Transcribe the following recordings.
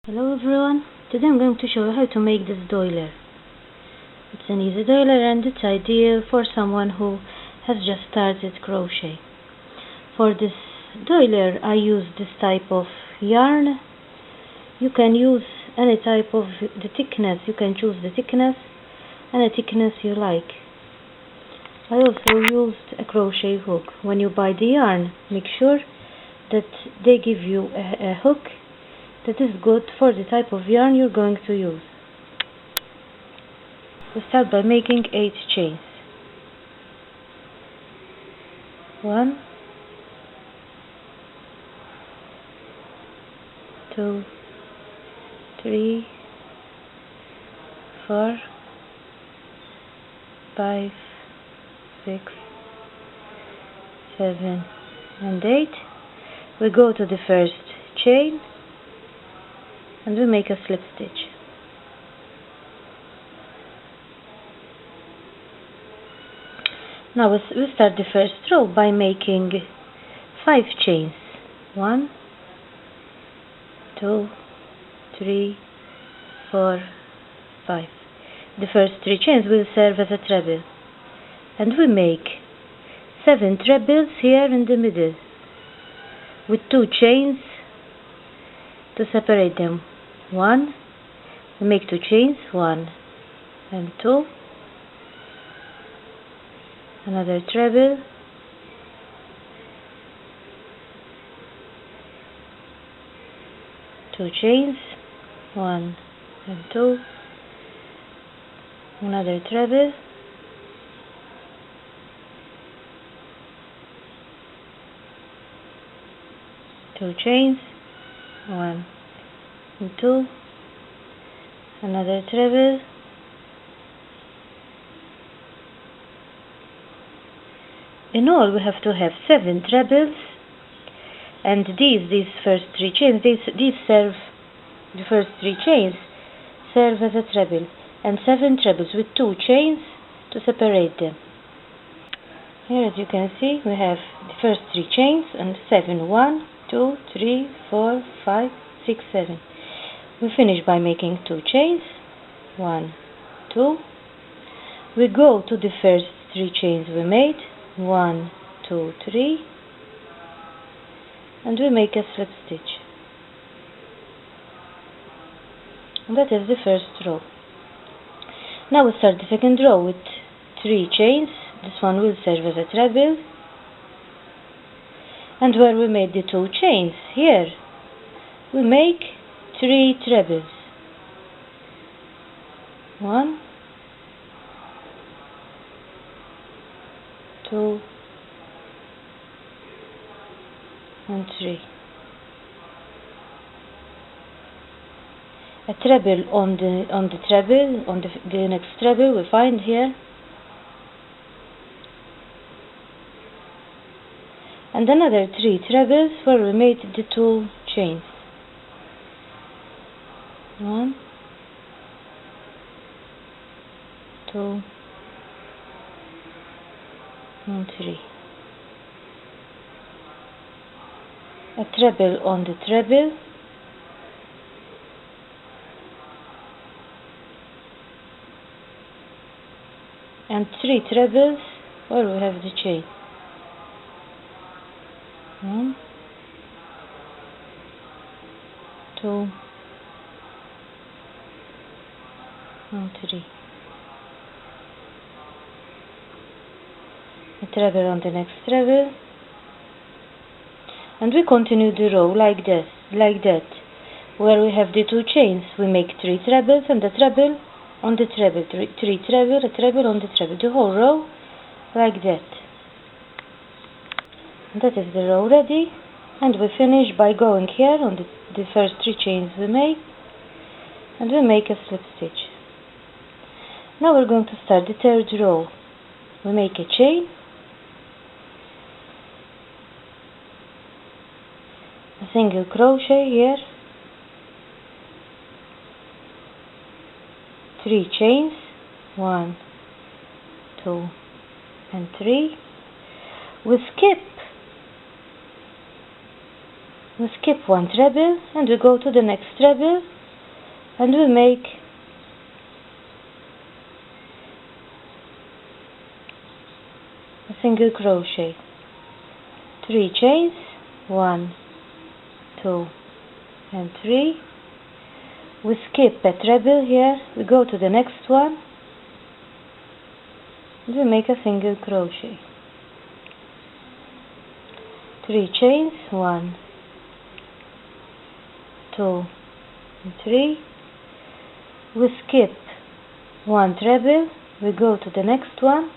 Hello everyone, today I'm going to show you how to make this doiler. It's an easy doiler and it's ideal for someone who has just started crochet. For this doiler I use this type of yarn. You can use any type of the thickness, you can choose the thickness and the thickness you like. I also used a crochet hook. When you buy the yarn, make sure that they give you a hook that is good for the type of yarn you're going to use. We start by making 8 chains. 1, 2, 3, 4, 5, 6, 7, and 8. We go to the first chain and we make a slip stitch. Now we start the first row by making 5 chains. 1, 2, 3, 4, 5. The first 3 chains will serve as a treble, and we make 7 trebles here in the middle with 2 chains to separate them. 1, we make 2 chains, 1 and 2, another treble, 2 chains, 1 and 2, another treble, 2 chains, 1 and 2, another treble, in all we have to have 7 trebles, and these first 3 chains, these serve, the first 3 chains serve as a treble, and 7 trebles with 2 chains to separate them. Here, as you can see, we have the first 3 chains and 7, 1, 2, 3, 4, 5, 6, 7. We finish by making 2 chains, 1, 2. We go to the first 3 chains we made, 1, 2, 3, and we make a slip stitch. And that is the first row. Now we start the second row with 3 chains. This one will serve as a treble, and where we made the 2 chains, here we make 3 trebles. 1, 2, and 3. A treble on the treble, on the next treble we find here, and another 3 trebles where we made the 2 chains. 1, 2, and 3. A treble on the treble, and 3 trebles where we have the chain. 1, 2, and 3. A treble on the next treble, and we continue the row like this, like that. Where we have the 2 chains, we make 3 trebles and a treble on the treble, 3 treble, a treble on the treble, the whole row like that. And that is the row ready, and we finish by going here on the first 3 chains we made, and we make a slip stitch. Now we're going to start the third row. We make a chain, a single crochet here, 3 chains, 1, 2, and 3. We skip we skip one treble and we go to the next treble and we make a single crochet, 3 chains, 1, 2 and 3. We skip a treble here, we go to the next one and we make a single crochet, 3 chains, 1, 2 and 3. We skip 1 treble, we go to the next one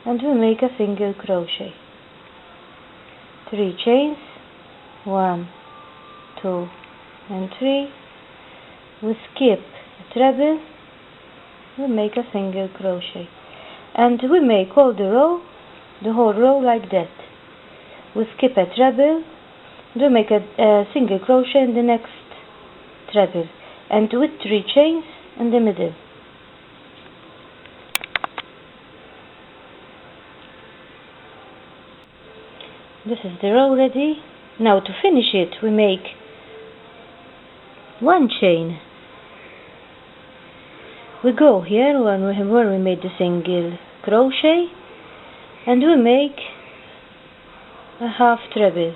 and we make a single crochet, 3 chains, 1, 2 and 3. We skip a treble, we make a single crochet, and we make all the whole row like that. We skip a treble, we make a single crochet in the next treble, and with 3 chains in the middle. This is the row ready. Now to finish it, we make 1 chain. We go here where we made the single crochet and we make a half treble.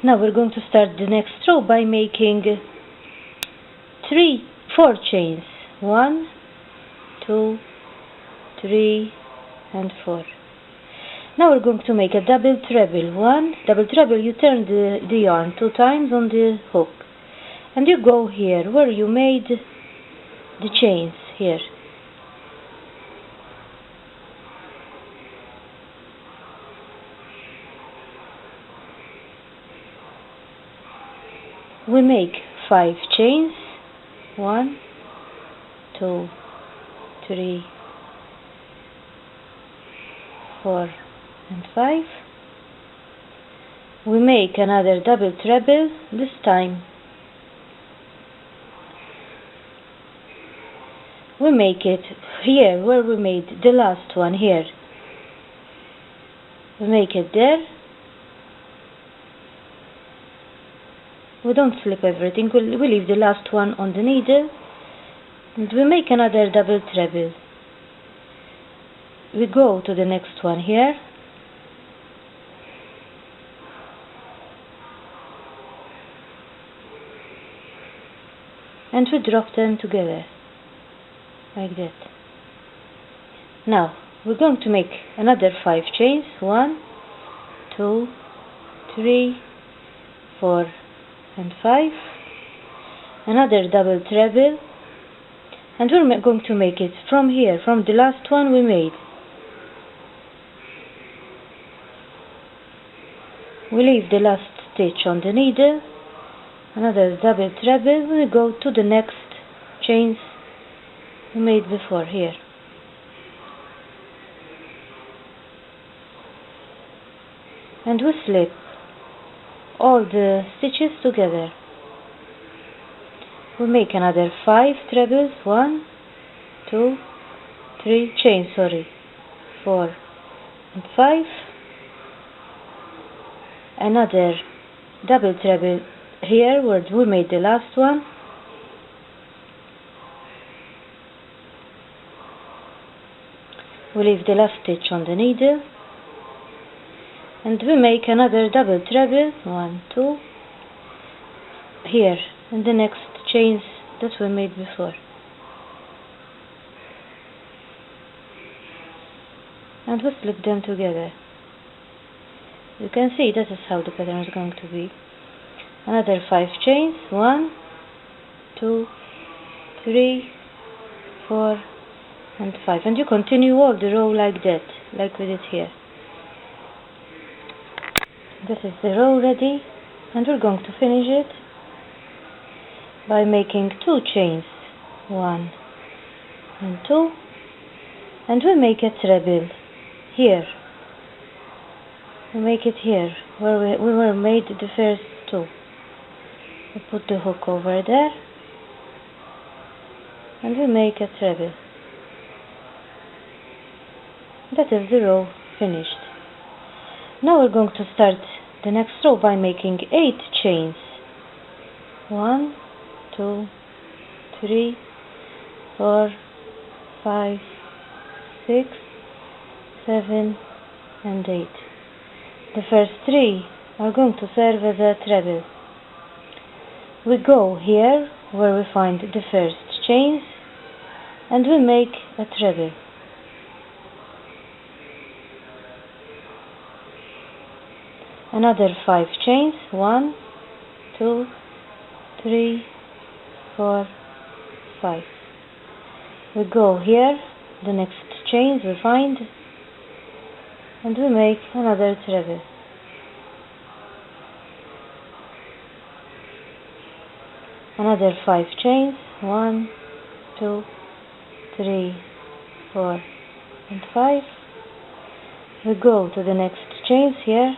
Now we're going to start the next row by making 4 chains, 1, 2, 3 and 4. Now we're going to make a double treble. Double treble, you turn the yarn 2 times on the hook and you go here where you made the chains here. We make 5 chains, 1, 2, 3, 4 and 5. We make another double treble. This time we make it here where we made the last one here. We make it there. We don't slip everything, we leave the last one on the needle and we make another double treble. We go to the next one here and we drop them together like that. Now we're going to make another 5 chains, 1, 2, 3, 4 and 5, another double treble, and we're going to make it from here, from the last one we made. We leave the last stitch on the needle, another double treble, we go to the next chains we made before here. And we slip all the stitches together. We make another 5 trebles, 1, 2, 3 chains, 4 and 5. Another double treble here where we made the last one. We leave the last stitch on the needle and we make another double treble, 1, 2, here in the next chains that we made before. And we slip them together. You can see this is how the pattern is going to be. Another 5 chains, 1, 2, 3, 4 and 5, and you continue all the row like that, like we did here. This is the row ready, and we're going to finish it by making 2 chains, 1 and 2, and we make a treble here. We make it here where we were made the first 2. We put the hook over there and we make a treble. That is the row finished. Now we're going to start the next row by making 8 chains. 1, 2, 3, 4, 5, 6, 7, and 8. The first 3 are going to serve as a treble. We go here where we find the first chains and we make a treble. Another 5 chains, 1, 2, 3, 4, 5. We go here, the next chains we find, and we make another treble. Another 5 chains, 1, 2, 3, 4, and 5. We go to the next chains here,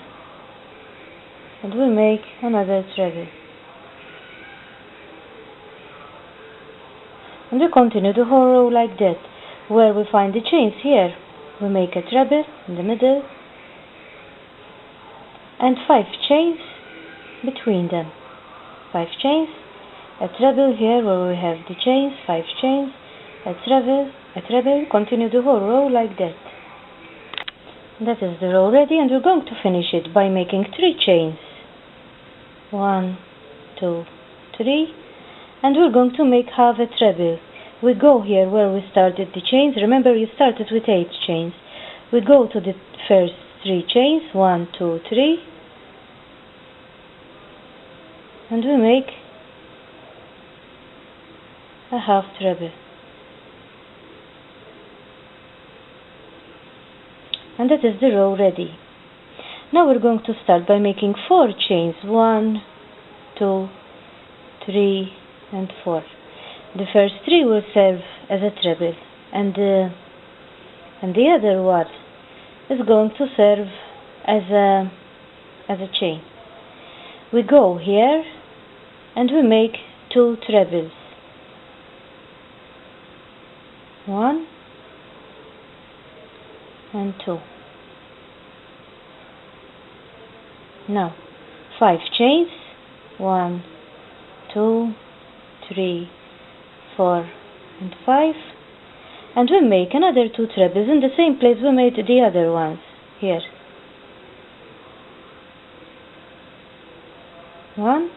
and we make another treble. And we continue the whole row like that. Where we find the chains here, we make a treble in the middle, and 5 chains between them. 5 chains, a treble here where we have the chains, 5 chains, a treble, continue the whole row like that. That is the row ready, and we're going to finish it by making 3 chains. 1, 2, 3, and we're going to make half a treble. We go here where we started the chains. Remember, you started with 8 chains. We go to the first 3 chains, 1, 2, 3, and we make a half treble. And that is the row ready. Now we're going to start by making 4 chains, 1, 2, 3, and 4. The first 3 will serve as a treble, and the other one is going to serve as a chain. We go here and we make 2 trebles. 1 and 2. Now 5 chains, 1, 2, 3, 4, and 5, and we make another 2 trebles in the same place we made the other ones here. 1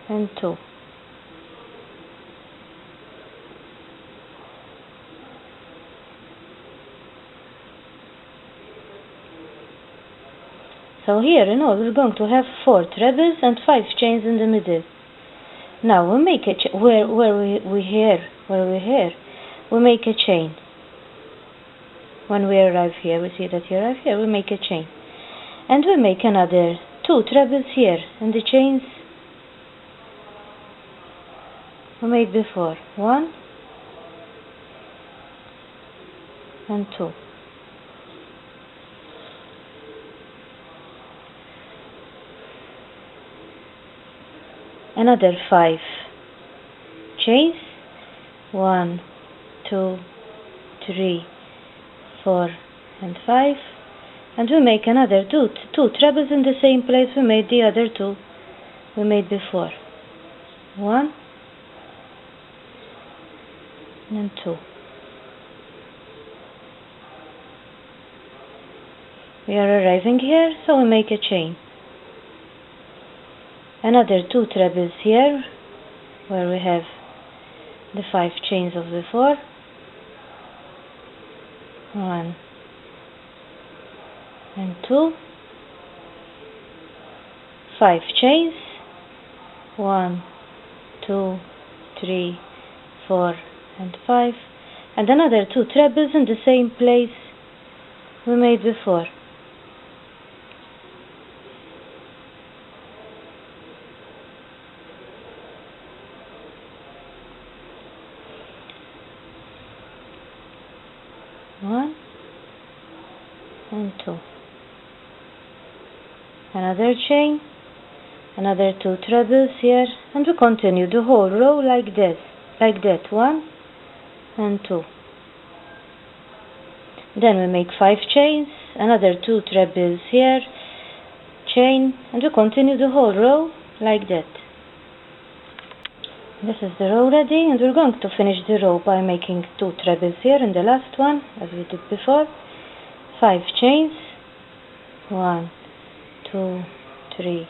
and 2. So here in all we're going to have 4 trebles and 5 chains in the middle. Now we make a where we here we make a chain. When we arrive here, we see that you arrive here, we make a chain, and we make another 2 trebles here in the chains we made before. 1 and 2. Another 5 chains, 1, 2, 3, 4, and 5, and we make another two trebles in the same place we made the other 2 we made before. 1 and 2. We are arriving here, so we make a chain. Another 2 trebles here where we have the 5 chains of before. 1 and 2. 5 chains. 1, 2, 3, 4, and 5. And another 2 trebles in the same place we made before. One and 2. Another chain, another 2 trebles here, and we continue the whole row like this, like that. 1 and 2. Then we make 5 chains, another 2 trebles here, chain, and we continue the whole row like that. This is the row ready, and we're going to finish the row by making 2 trebles here in the last one, as we did before. 5 chains, 1, 2, 3,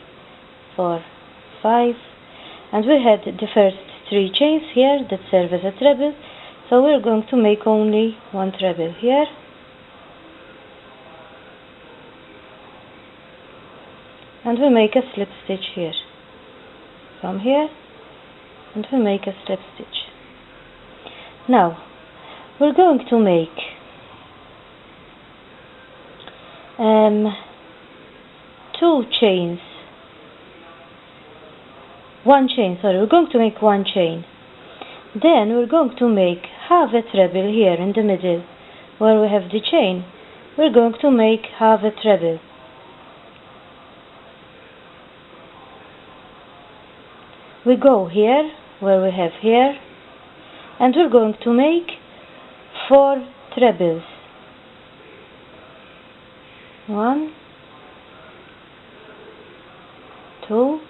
4, 5, and we had the first 3 chains here that serve as a treble, so we're going to make only 1 treble here, and we make a slip stitch here, from here, and we make a slip stitch. Now we're going to make 2 chains, 1 chain, sorry, we're going to make 1 chain. Then we're going to make half a treble here in the middle where we have the chain. We're going to make half a treble. We go here where we have here, and we're going to make 4 trebles. 1, 2,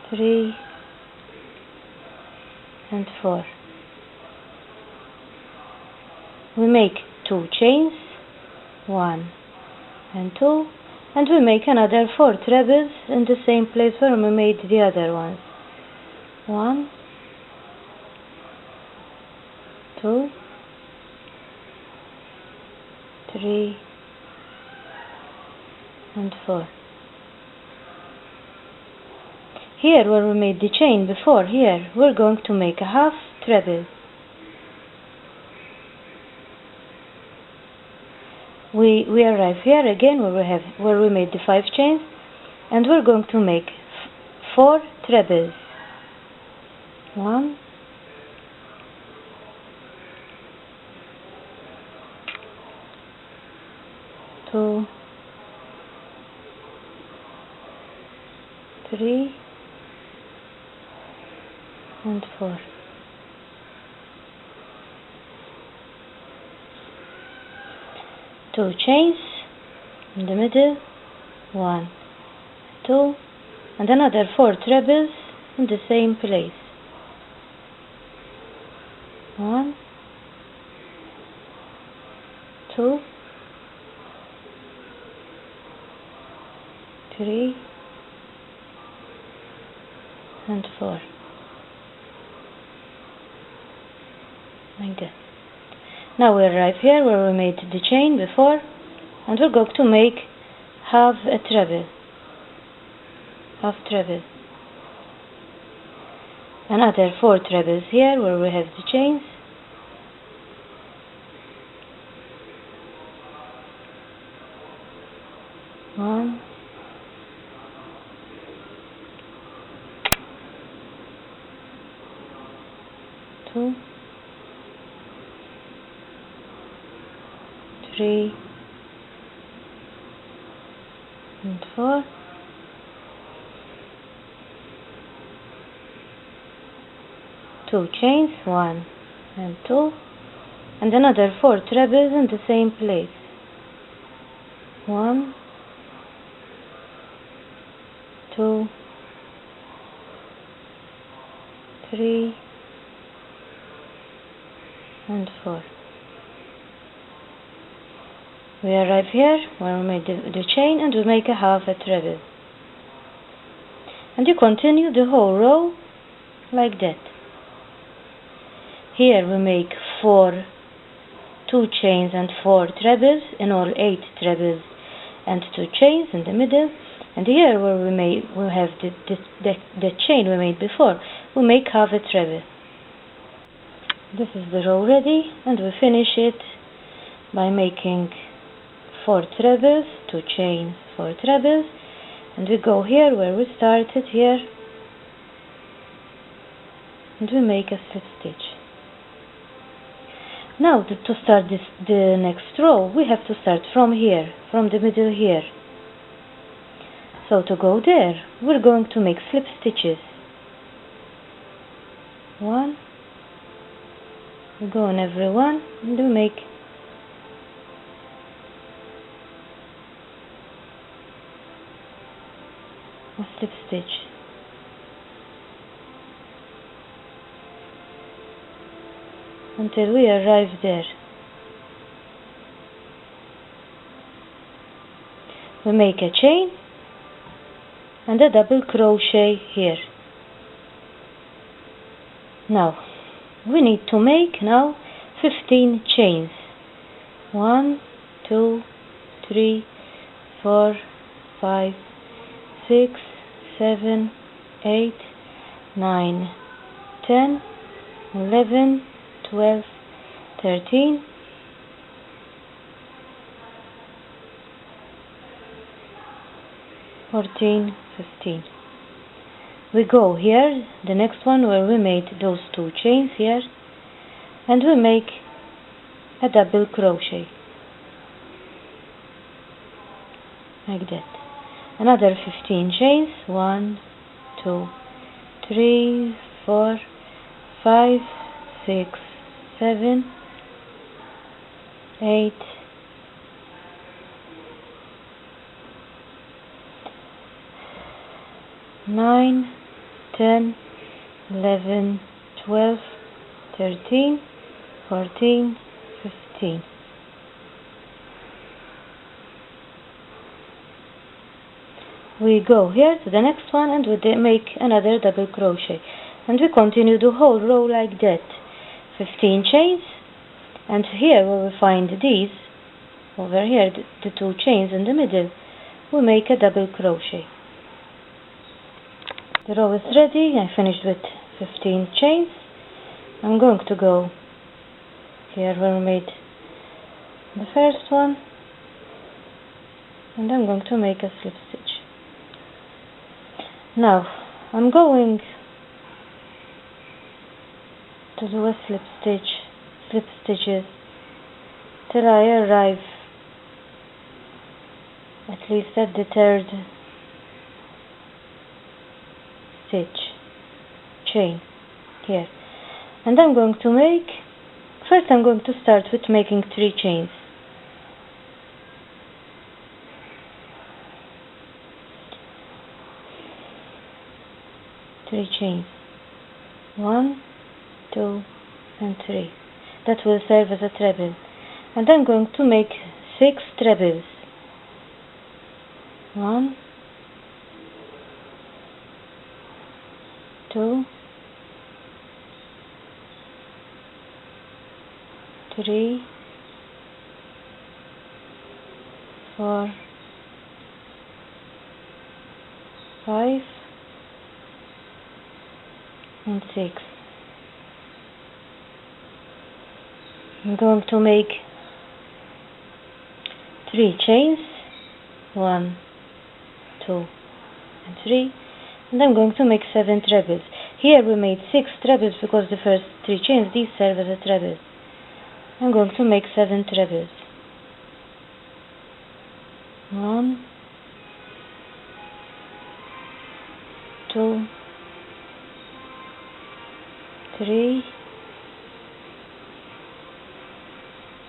3, and 4. We make 2 chains, 1 and 2, and we make another 4 trebles in the same place where we made the other ones. 1, 2, 3, and 4. Here where we made the chain before, here we're going to make a half treble. We arrive here again where we made the 5 chains, and we're going to make 4 trebles. 1, 2, 3, and 4. Two chains in the middle, 1, 2, and another 4 trebles in the same place. 1, 2, 3, and 4. Like that. Now we arrive here where we made the chain before, and we're going to make half a treble. Half treble. Another 4 trebles here where we have the chains. One, 2, 3, and 4. Two chains, 1 and 2, and another 4 trebles in the same place. 1, 2, 3, and 4. We arrive here where we made the chain, and we make a half a treble. And you continue the whole row like that. Here we make 2 chains and 4 trebles, in all 8 trebles and 2 chains in the middle. And here where we have the chain we made before, we make half a treble. This is the row ready, and we finish it by making 4 trebles, 2 chains, 4 trebles, and we go here where we started here, and we make a slip stitch. Now to start the next row, we have to start from here, from the middle here. So to go there, we're going to make slip stitches. 1, We go on every one and we make a slip stitch. Until we arrive there. We make a chain and a double crochet here. Now we need to make 15 chains. 1, 2, 3, 4, 5, 6, 7, 8, 9, 10, 11, 12, 13, 14, 15. We go here, the next one where we made those 2 chains here, and we make a double crochet like that. Another 15 chains. 1, 2, 3, 4, 5, 6, 7, 8, 9, 10, 11, 12, 13, 14, 15. We go here to the next one and we make another double crochet, and we continue the whole row like that. 15 chains, and here where we find these, over here, the 2 chains in the middle, we make a double crochet. The row is ready. I finished with 15 chains. I'm going to go here where we made the first one, and I'm going to make a slip stitch. Now I'm going to do a slip stitches till I arrive at least at the 3rd chain here, and I'm going to make, first I'm going to start with making 3 chains. Three chains. 1, 2, and 3. That will serve as a treble. And I'm going to make 6 trebles. 1, 2, 3, 4, 5, and 6. I'm going to make 3 chains. 1, 2, and 3. And I'm going to make 7 trebles. Here we made 6 trebles because the first 3 chains, these serve as a treble. I'm going to make 7 trebles. 1, 2, 3,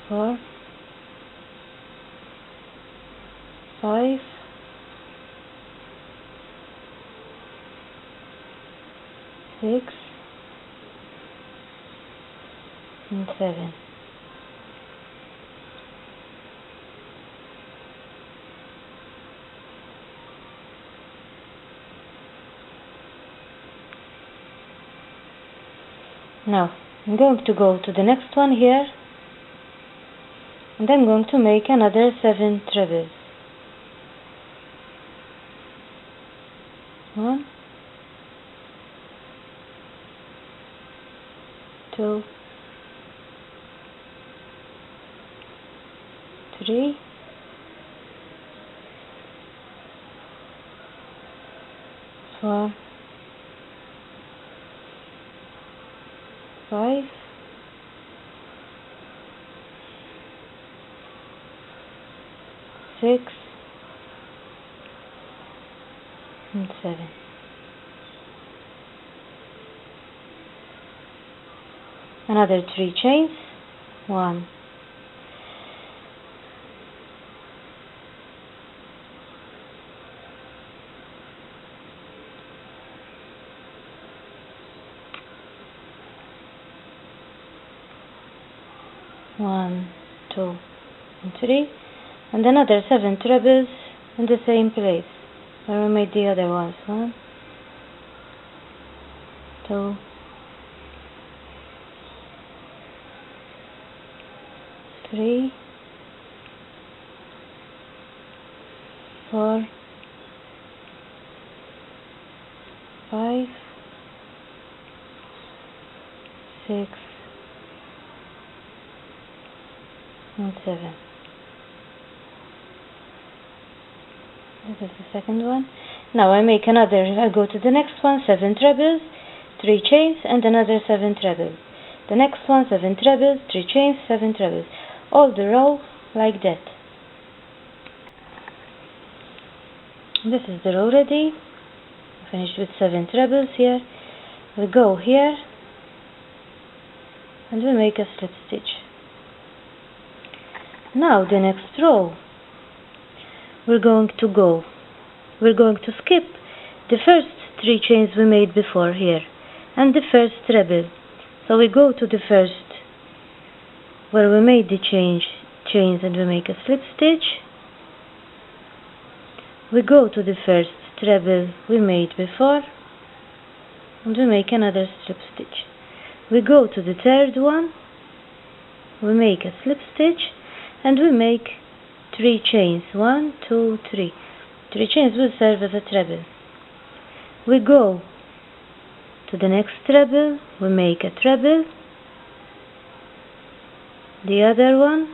4, 5, 6, and 7. Now I'm going to go to the next one here, and I'm going to make another 7 trebles. 1, 2, 3, 4, 5, 6, and 7. another 3 chains, 1, 1, 2, and 3, and another 7 trebles in the same place where we made the other ones. 1, 2, 3, 4, 5, 6, and 7. This is the second one. Now I make another, I go to the next one, 7 trebles, 3 chains, and another 7 trebles. The next one, 7 trebles, 3 chains, 7 trebles. All the row like that. This is the row ready. Finished with 7 trebles here. We go here and we make a slip stitch. Now the next row we're going to skip the first 3 chains we made before here and the first treble. So we go to the first where we made the chains and we make a slip stitch. We go to the first treble we made before and we make another slip stitch. We go to the third one, we make a slip stitch and we make 3 chains, 1, 2, 3. 3 chains will serve as a treble. We go to the next treble, we make a treble, the other one,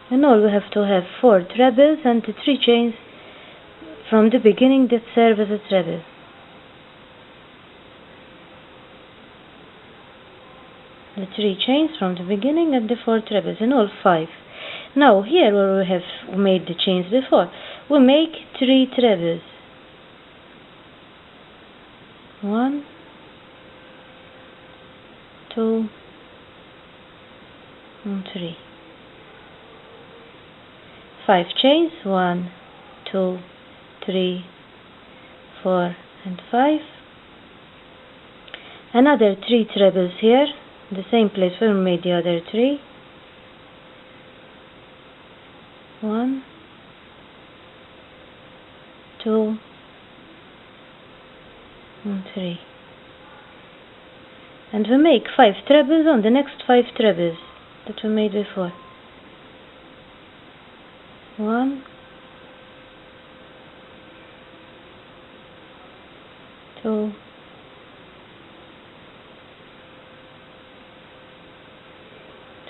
and all we have to have 4 trebles and the 3 chains from the beginning that serve as a treble. The 3 chains from the beginning and the 4 trebles, in all 5. Now here where we have made the chains before, we make 3 trebles. 1, 2, and 3. 5 chains, 1, 2, 3, 4, and 5. Another 3 trebles here, the same place where we made the other 3. 1, 2, and 3. And we make 5 trebles on the next 5 trebles that we made before. 1, 2,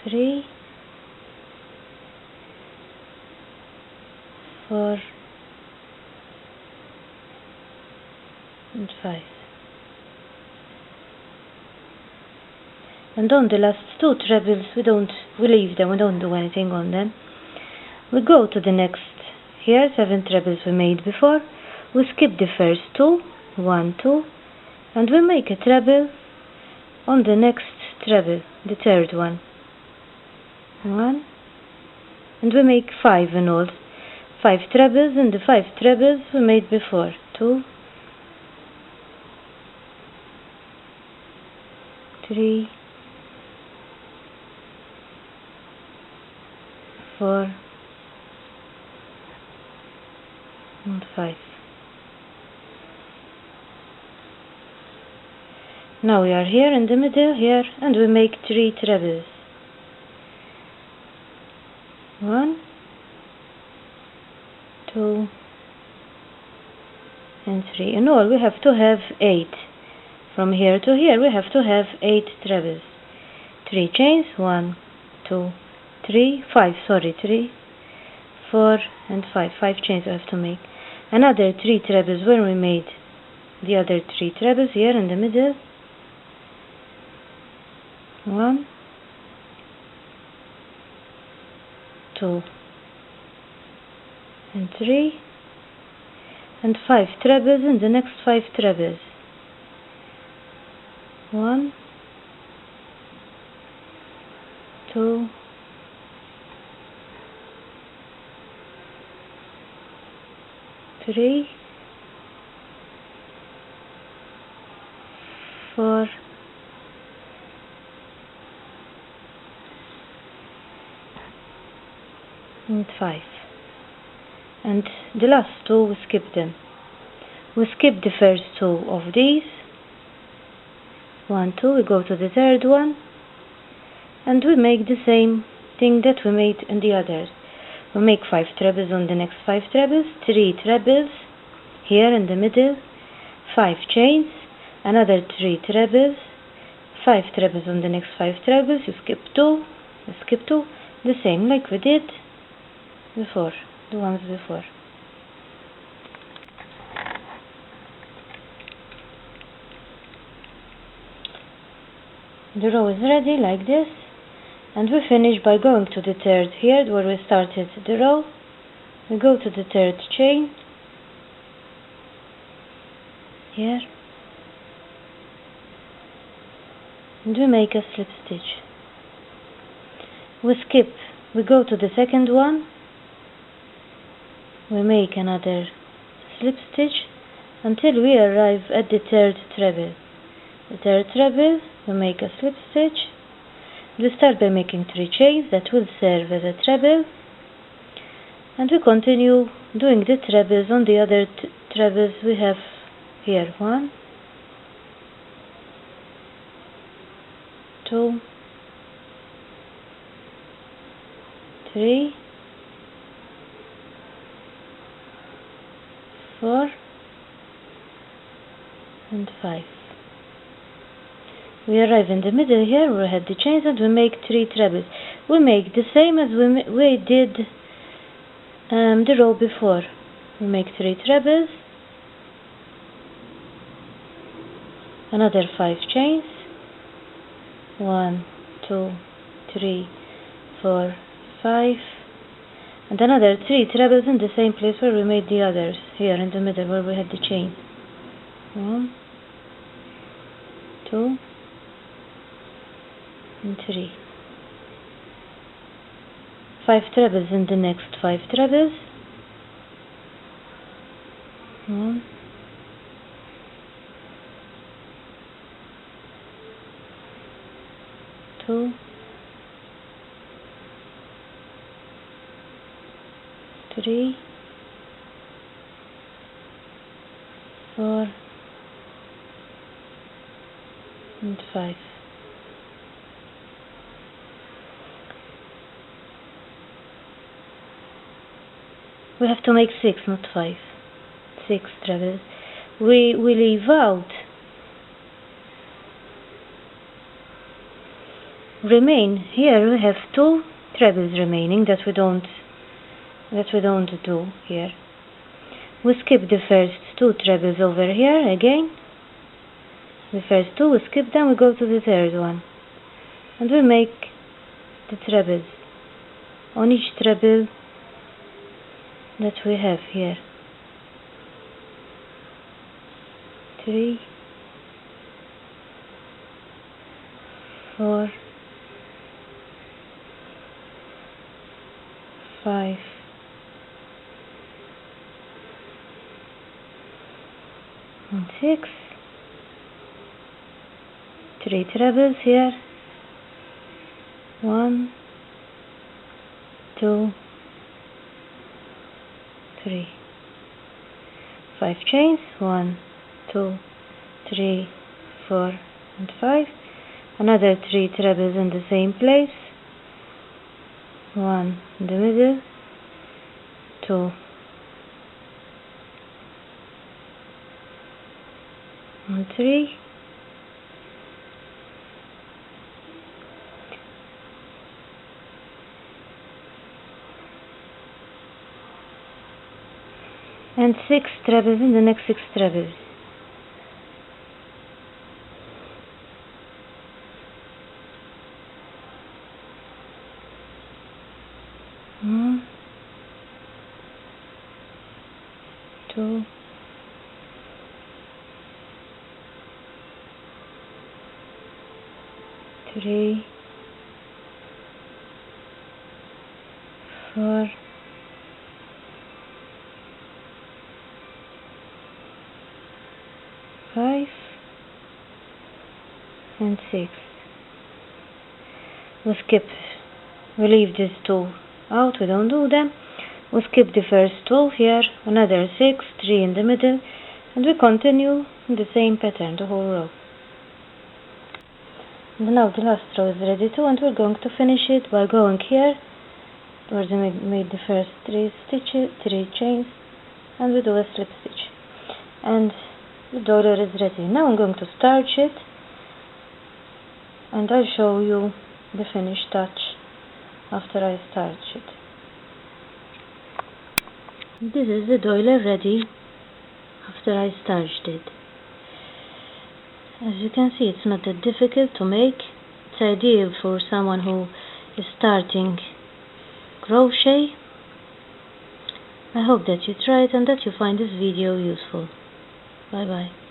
3, 4, and 5. And on the last 2 trebles we leave them, we don't do anything on them. We go to the next, here 7 trebles we made before, we skip the first 2, 1, 2, and we make a treble on the next treble, the third one. 1, and we make 5 in all. 5 trebles and the 5 trebles we made before. 2, 3, 4, and 5. Now we are here in the middle here and we make 3 trebles. 1, 2, and 3. In all we have to have 8. From here to here we have to have 8 trebles. 3 chains, 1, 2, 3, 5, 3, 4, and 5. 5 chains we have to make. Another 3 trebles where we made the other 3 trebles here in the middle. 1, 2, and 3, and 5 trebles in the next 5 trebles. 1, 2, 3, 4, and 5. And the last two, we skip them. We skip the first two of these. 1, 2, we go to the third one, and we make the same thing that we made in the others. We make 5 trebles on the next 5 trebles, 3 trebles here in the middle, 5 chains, another 3 trebles, 5 trebles on the next 5 trebles, you skip 2, the same like we did before, the ones before. The row is ready like this, and we finish by going to the third here where we started the row. We go to the third chain here, and we make a slip stitch. We skip, we go to the second one, we make another slip stitch until we arrive at the third treble. The third treble, we make a slip stitch. We start by making 3 chains that will serve as a treble, and we continue doing the trebles on the other trebles we have here. 1, 2, 3, 4, and 5. We arrive in the middle here, we had the chains, and we make 3 trebles. We make the same as we did the row before. We make 3 trebles, another 5 chains, 1, 2, 3, 4, 5, and another 3 trebles in the same place where we made the others, here in the middle where we had the chains. 1, 2, and 3. 5 trebles in the next 5 trebles. 1, 2, 3, 4, and 5. We have to make 6, not 5. 6 trebles. We leave out here we have 2 trebles remaining that we don't do here. We skip the first 2 trebles over here again. The first 2 we skip them, we go to the third one, and we make the trebles on each treble that we have here. 3, 4, 5, and 6. 3 trebles here. 1, 2, 3. 5 chains. 1, 2, 3, 4, and 5. Another 3 trebles in the same place. 1 in the middle. 2, and 3. And 6 trebles in the next 6 trebles. One, 2, 3, 4, 5 and 6. We leave these 2 out, we don't do them. We skip the first 2 here, another 6, 3 in the middle, and we continue in the same pattern, the whole row. And now the last row is ready too, and we're going to finish it by going here where we made the first 3 chains, and we do a slip stitch. And the dollar is ready. Now I'm going to starch it, and I'll show you the finished touch after I starch it. This is the doily ready after I starched it. As you can see, it's not that difficult to make. It's ideal for someone who is starting crochet. I hope that you try it and that you find this video useful. Bye bye.